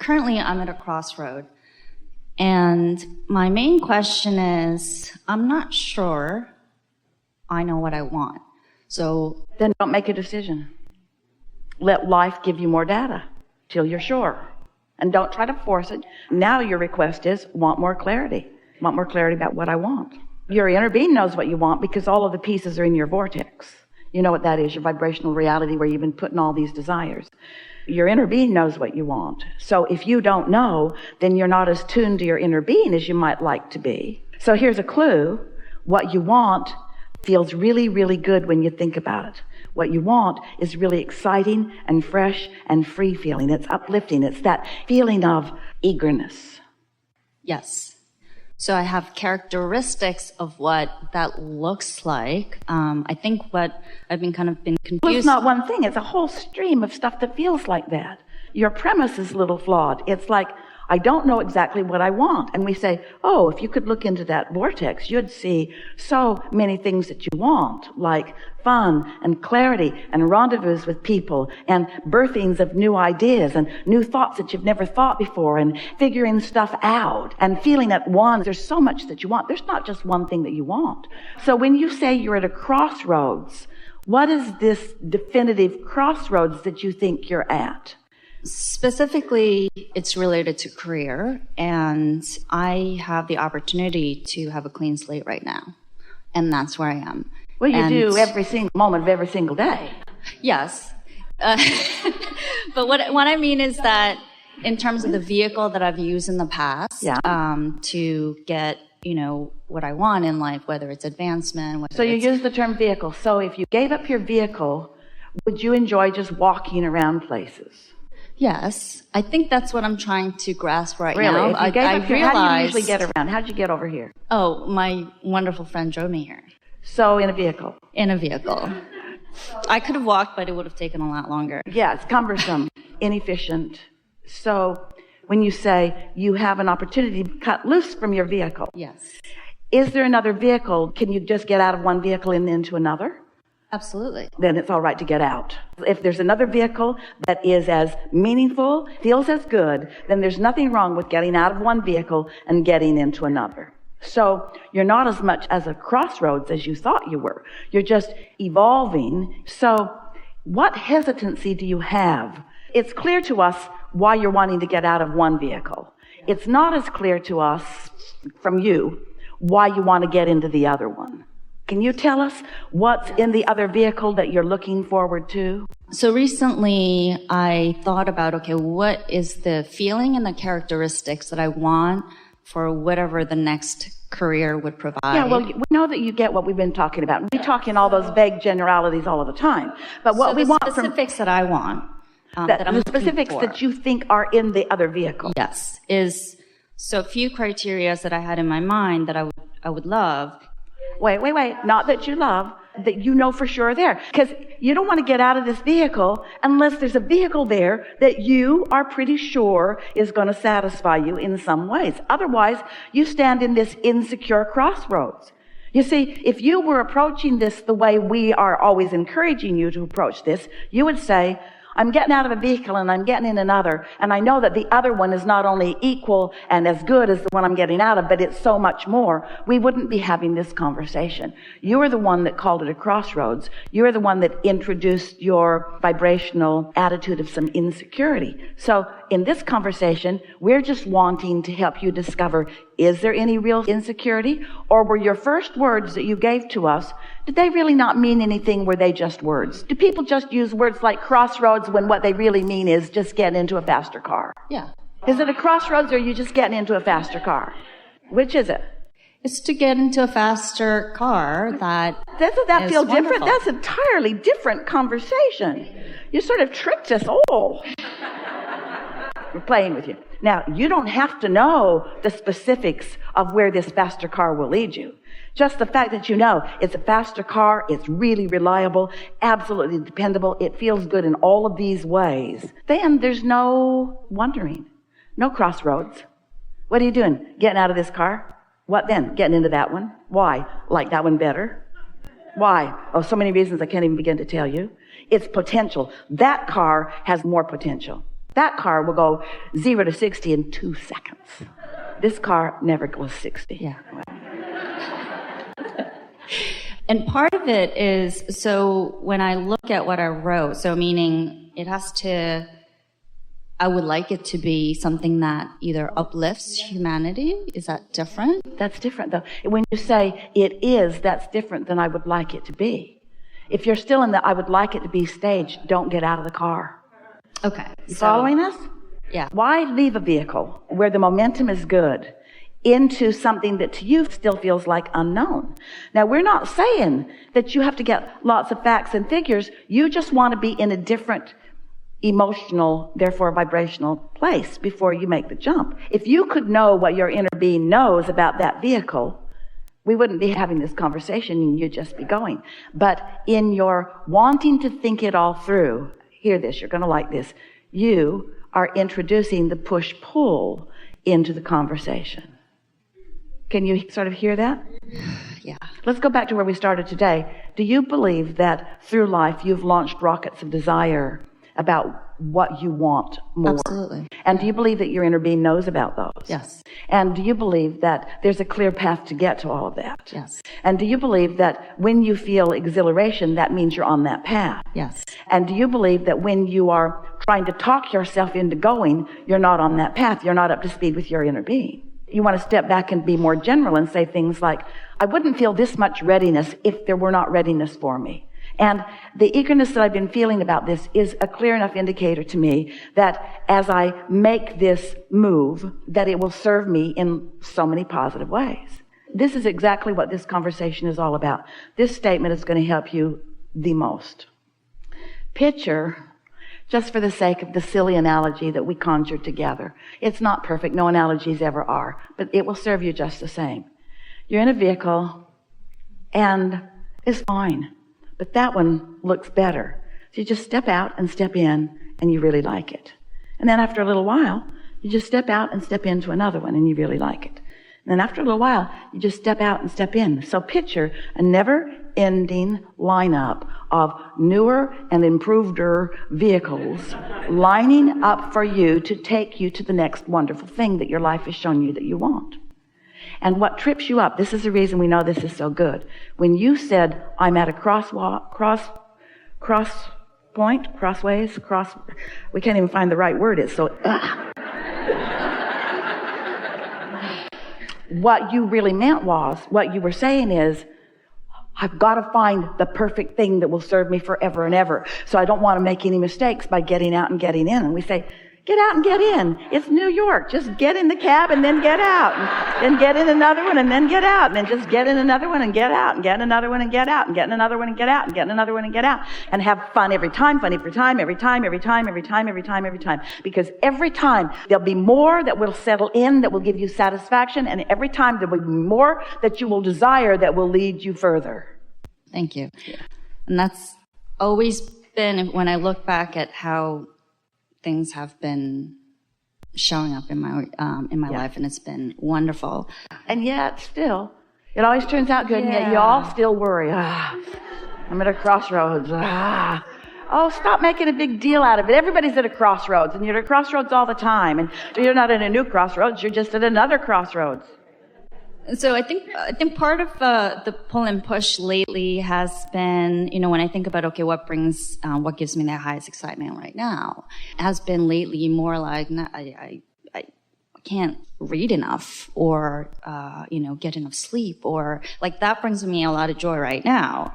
currently I'm at a crossroad. And my main question is, I'm not sure I know what I want. So then don't make a decision. Let life give you more data till you're sure. And don't try to force it. Now your request is, want more clarity. Want more clarity about what I want. Your inner being knows what you want because all of the pieces are in your vortex. You know what that is, your vibrational reality where you've been putting all these desires. Your inner being knows what you want. So if you don't know, then you're not as tuned to your inner being as you might like to be. So here's a clue. What you want feels really, really good when you think about it. What you want is really exciting and fresh and free feeling. It's uplifting. It's that feeling of eagerness. Yes. So I have characteristics of what that looks like. I think what I've been confused. Well, it's not one thing. It's a whole stream of stuff that feels like that. Your premise is a little flawed. It's like, I don't know exactly what I want. And we say, oh, if you could look into that vortex, you'd see so many things that you want, like fun and clarity and rendezvous with people and birthings of new ideas and new thoughts that you've never thought before and figuring stuff out and feeling at one. There's so much that you want. There's not just one thing that you want. So when you say you're at a crossroads, what is this definitive crossroads that you think you're at? Specifically, it's related to career, and I have the opportunity to have a clean slate right now, and that's where I am. Well, you do every single moment of every single day. Yes. But what I mean is that in terms of the vehicle that I've used in the past to get, what I want in life, whether it's advancement. So you use the term vehicle. So if you gave up your vehicle, would you enjoy just walking around places? Yes, I think that's what I'm trying to grasp right now. Really? I realized, how do you usually get around? How'd you get over here? Oh, my wonderful friend drove me here. So in a vehicle? In a vehicle. I could have walked, but it would have taken a lot longer. Yeah, it's cumbersome, inefficient. So when you say you have an opportunity to cut loose from your vehicle. Yes. Is there another vehicle? Can you just get out of one vehicle and into another? Absolutely. Then it's all right to get out. If there's another vehicle that is as meaningful, feels as good, then there's nothing wrong with getting out of one vehicle and getting into another. So you're not as much as a crossroads as you thought you were. You're just evolving. So what hesitancy do you have? It's clear to us why you're wanting to get out of one vehicle. It's not as clear to us from you why you want to get into the other one. Can you tell us what's in the other vehicle that you're looking forward to? So recently I thought about, okay, what is the feeling and the characteristics that I want for whatever the next career would provide? Yeah, well, we know that you get what we've been talking about. We talk in all those vague generalities all of the time. But what we want from... the specifics that I want, the specifics that you think are in the other vehicle. Yes, is so a few criteria that I had in my mind that I would love. Wait. Not that you love, that you know for sure are there. Because you don't want to get out of this vehicle unless there's a vehicle there that you are pretty sure is going to satisfy you in some ways. Otherwise, you stand in this insecure crossroads. You see, if you were approaching this the way we are always encouraging you to approach this, you would say, I'm getting out of a vehicle and I'm getting in another, and I know that the other one is not only equal and as good as the one I'm getting out of, but it's so much more. We wouldn't be having this conversation. You are the one that called it a crossroads. You are the one that introduced your vibrational attitude of some insecurity. So in this conversation, we're just wanting to help you discover, is there any real insecurity? Or were your first words that you gave to us, did they really not mean anything? Were they just words? Do people just use words like crossroads when what they really mean is just getting into a faster car? Yeah. Is it a crossroads or are you just getting into a faster car? Which is it? It's to get into a faster car Doesn't that feel different? That's an entirely different conversation. You sort of tricked us all. We're playing with you. Now, you don't have to know the specifics of where this faster car will lead you. Just the fact that you know it's a faster car, it's really reliable, absolutely dependable, it feels good in all of these ways. Then there's no wondering, no crossroads. What are you doing? Getting out of this car? What then? Getting into that one? Why? Like that one better? Why? Oh, so many reasons I can't even begin to tell you. It's potential. That car has more potential. That car will go 0 to 60 in 2 seconds. This car never goes 60. Yeah. And part of it is, so when I look at what I wrote, so meaning it has to, I would like it to be something that either uplifts humanity. Is that different? That's different, though. When you say it is, that's different than I would like it to be. If you're still in the I would like it to be stage, don't get out of the car. Okay. You following us? Yeah. Why leave a vehicle where the momentum is good into something that to you still feels like unknown? Now, we're not saying that you have to get lots of facts and figures. You just want to be in a different emotional, therefore vibrational place before you make the jump. If you could know what your inner being knows about that vehicle, we wouldn't be having this conversation and you'd just be going. But in your wanting to think it all through, hear this, you're going to like this, you are introducing the push-pull into the conversation. Can you sort of hear that? Yeah. Let's go back to where we started today. Do you believe that through life you've launched rockets of desire about what you want more? Absolutely. And do you believe that your inner being knows about those? Yes. And do you believe that there's a clear path to get to all of that? Yes. And do you believe that when you feel exhilaration, that means you're on that path? Yes. And do you believe that when you are trying to talk yourself into going, you're not on that path, you're not up to speed with your inner being? You want to step back and be more general and say things like, I wouldn't feel this much readiness if there were not readiness for me. And the eagerness that I've been feeling about this is a clear enough indicator to me that as I make this move, that it will serve me in so many positive ways. This is exactly what this conversation is all about. This statement is going to help you the most. Picture, just for the sake of the silly analogy that we conjured together. It's not perfect. No analogies ever are. But it will serve you just the same. You're in a vehicle, and it's fine. But that one looks better. So you just step out and step in, and you really like it. And then after a little while, you just step out and step into another one, and you really like it. And then after a little while, you just step out and step in. So picture a never-ending lineup of newer and improveder vehicles lining up for you to take you to the next wonderful thing that your life has shown you that you want. And what trips you up, this is the reason we know this is so good. When you said, I'm at a we can't even find the right word. It's so, what you really meant was, what you were saying is, I've got to find the perfect thing that will serve me forever and ever. So I don't want to make any mistakes by getting out and getting in. And we say, get out and get in. It's New York. Just get in the cab and then get out. And then get in another one and then get out. And then just get in another one and get out. And get in another one and get out. And get in another one and get out. And get in another one and get out. And have fun every time, fun every time, every time, every time, every time, every time, every time. Because every time there'll be more that will settle in, that will give you satisfaction. And every time there will be more that you will desire that will lead you further. Thank you. And that's always been, when I look back at how things have been showing up in my life, and it's been wonderful. And yet, still, it always turns out good, and yet you all still worry. I'm at a crossroads. Oh, stop making a big deal out of it. Everybody's at a crossroads, and you're at a crossroads all the time. And you're not at a new crossroads, you're just at another crossroads. So I think part of the pull and push lately has been, when I think about, okay, what gives me the highest excitement right now, has been lately more like, I can't read enough, or, get enough sleep, or like that brings me a lot of joy right now.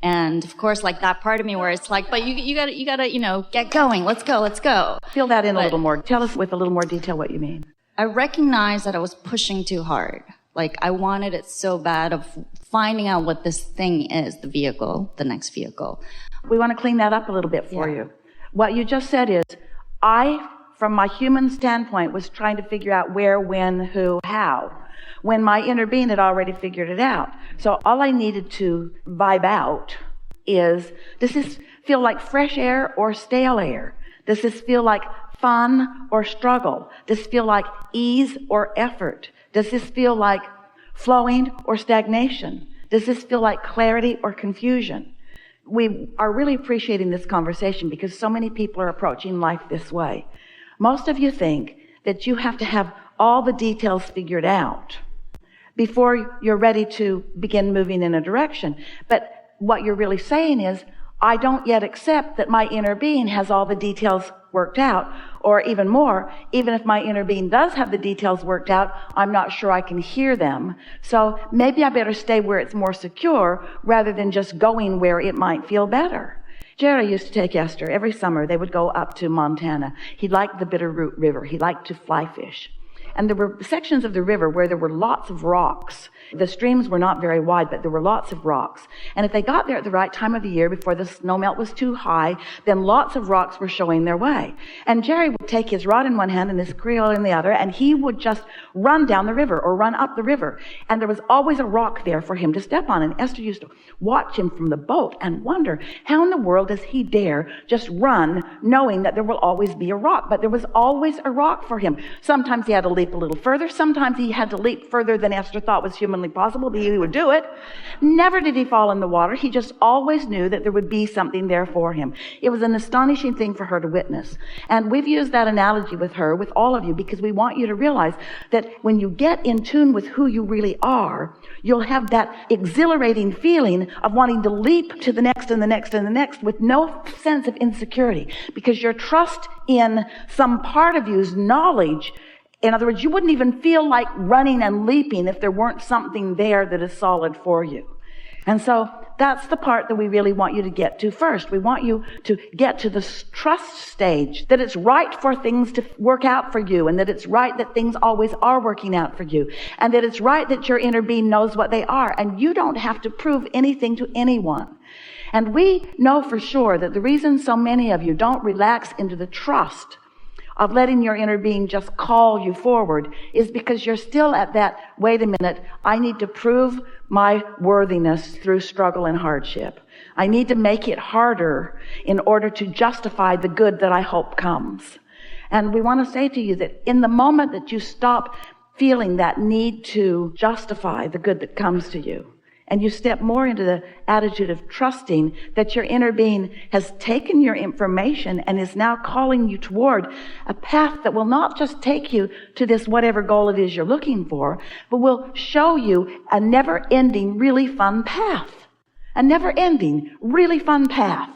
And of course, like that part of me where it's like, but you gotta, get going. Let's go. Feel that in a little more. Tell us with a little more detail what you mean. I recognize that I was pushing too hard. Like, I wanted it so bad of finding out what this thing is, the vehicle, the next vehicle. We want to clean that up a little bit for you. What you just said is, I, from my human standpoint, was trying to figure out where, when, who, how, when my inner being had already figured it out. So all I needed to vibe out is, does this feel like fresh air or stale air? Does this feel like fun or struggle? Does this feel like ease or effort? Does this feel like flowing or stagnation? Does this feel like clarity or confusion? We are really appreciating this conversation because so many people are approaching life this way. Most of you think that you have to have all the details figured out before you're ready to begin moving in a direction. But what you're really saying is, I don't yet accept that my inner being has all the details worked out, or even more, even if my inner being does have the details worked out, I'm not sure I can hear them. So maybe I better stay where it's more secure rather than just going where it might feel better. Jerry used to take Esther every summer. They would go up to Montana. He liked the Bitterroot River. He liked to fly fish. And there were sections of the river where there were lots of rocks. The streams were not very wide, but there were lots of rocks. And if they got there at the right time of the year, before the snowmelt was too high, then lots of rocks were showing their way. And Jerry would take his rod in one hand and his creel in the other, and he would just run down the river or run up the river. And there was always a rock there for him to step on. And Esther used to watch him from the boat and wonder, how in the world does he dare just run knowing that there will always be a rock? But there was always a rock for him. Sometimes he had to leap a little further. Sometimes he had to leap further than Esther thought was humanly possible, but he would do it. Never did he fall in the water. He just always knew that there would be something there for him. It was an astonishing thing for her to witness. And we've used that analogy with her, with all of you, because we want you to realize that when you get in tune with who you really are, you'll have that exhilarating feeling of wanting to leap to the next and the next and the next with no sense of insecurity, because your trust in some part of you's knowledge. In other words, you wouldn't even feel like running and leaping if there weren't something there that is solid for you. And so that's the part that we really want you to get to first. We want you to get to the trust stage, that it's right for things to work out for you, and that it's right that things always are working out for you, and that it's right that your inner being knows what they are, and you don't have to prove anything to anyone. And we know for sure that the reason so many of you don't relax into the trust of letting your inner being just call you forward is because you're still at that, wait a minute, I need to prove my worthiness through struggle and hardship. I need to make it harder in order to justify the good that I hope comes. And we want to say to you that in the moment that you stop feeling that need to justify the good that comes to you, and you step more into the attitude of trusting that your inner being has taken your information and is now calling you toward a path that will not just take you to this whatever goal it is you're looking for, but will show you a never-ending, really fun path. A never-ending, really fun path.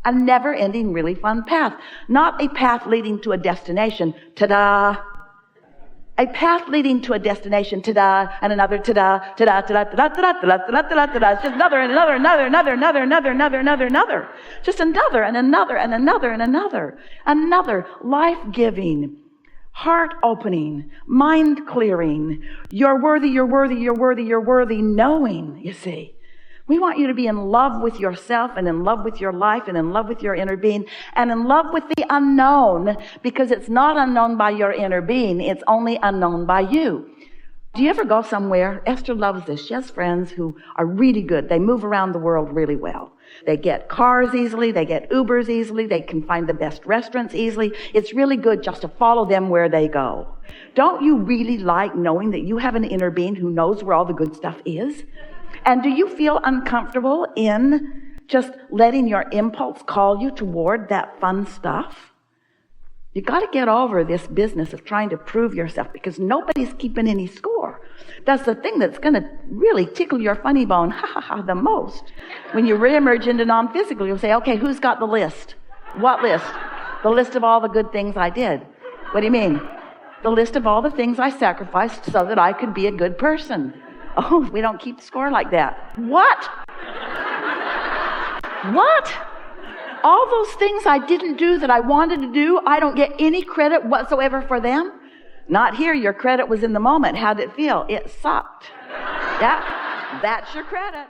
A never-ending, really fun path. Not a path leading to a destination. Ta-da! A path leading to a destination, ta-da, and another ta-da, ta-da, ta-da, ta-da, ta-da, ta-da, ta-da, ta-da, ta-da. It's just another and another, another. Just another and another and another and another. Another life-giving, heart-opening, mind-clearing, you're worthy, you're worthy, you're worthy, you're worthy, knowing, you see. We want you to be in love with yourself and in love with your life and in love with your inner being and in love with the unknown, because it's not unknown by your inner being. It's only unknown by you. Do you ever go somewhere? Esther loves this. She has friends who are really good. They move around the world really well. They get cars easily. They get Ubers easily. They can find the best restaurants easily. It's really good just to follow them where they go. Don't you really like knowing that you have an inner being who knows where all the good stuff is? And do you feel uncomfortable in just letting your impulse call you toward that fun stuff? You got to get over this business of trying to prove yourself, because nobody's keeping any score. That's the thing that's going to really tickle your funny bone, the most. When you reemerge into non-physical, you'll say, okay, who's got the list? What list? The list of all the good things I did. What do you mean? The list of all the things I sacrificed so that I could be a good person. Oh, we don't keep score like that. What? What? All those things I didn't do that I wanted to do, I don't get any credit whatsoever for them? Not here. Your credit was in the moment. How did it feel? It sucked. Yeah, that's your credit.